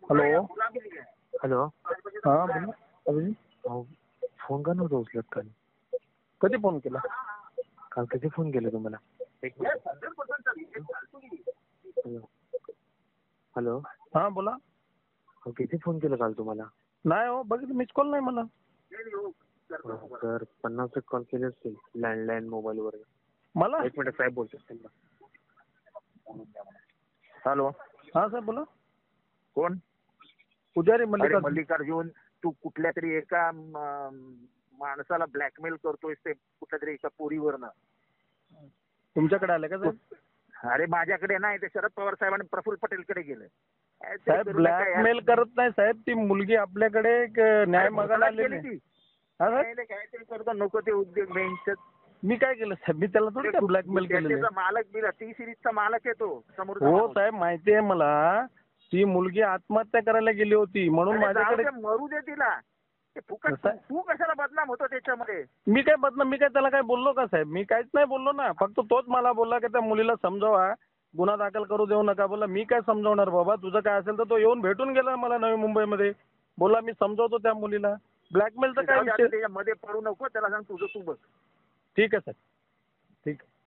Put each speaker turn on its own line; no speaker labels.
Hello.
Hello.
हां बोला अभिजित.
अहो, फोन का नव्हता उचलत काल?
कधी फोन केला?
काल कधी फोन केला तुम्हाला? एक मिनिट. हॅलो. हॅलो.
हां बोला.
अहो, किती फोन केला काल तुम्हाला?
नाही हो, बघितलं मिस कॉल नाही मला.
तर 50 कॉल केले असतील लँडलाईन मोबाईलवर.
मला?
एक मिनिट साहेब बोलतो त्यांना. हॅलो.
हां साहेब बोला.
कोण?
पुजारी
अरे
मल्लिकार्जुन.
मल्लिकार्जुन, तू कुठल्या तरी एका माणसाला ब्लॅकमेल करतोयस ते कुठल्या तरी एका पोरीवरनं.
तुमच्याकडे आले का साहेब?
अरे माझ्याकडे नाही, ते शरद पवार साहेबांनी प्रफुल्ल पटेलकडे गेले.
साहेब ब्लॅकमेल करत नाही साहेब, ती मुलगी आपल्याकडे एक न्याय मागायला आलेली आहे. हां साहेब.
काहीतरी करतो, नको ते उद्योग बेंच.
मी काय केलं साहेब? मी त्याला थोडी काय ब्लॅकमेल केलेलं आहे.
मालक बिला टी सिरीजचा मालक आहे तो समोर.
हो साहेब माहिती आहे मला. ती मुलगी आत्महत्या करायला गेली होती म्हणून माझ्याकडे.
मरू दे तिला. ते फुकट तू कशाला बदनाम होतो त्याच्यामध्ये?
मी काय बदनाम, मी काय त्याला काय बोललो का साहेब? मी काहीच नाही बोललो ना. फक्त तोच मला बोलला की त्या मुलीला समजावा, गुन्हा दाखल करू देऊ नका. बोला मी काय समजवणार बाबा, तुझं काय असेल तर. तो येऊन भेटून गेला मला नवी मुंबईमध्ये. बोला मी समजावतो त्या मुलीला. ब्लॅकमेलचा काय विषय?
त्याच्यामध्ये पडू नको, त्याला सांग तुझं तू बघ.
ठीक आहे साहेब, ठीक आहे.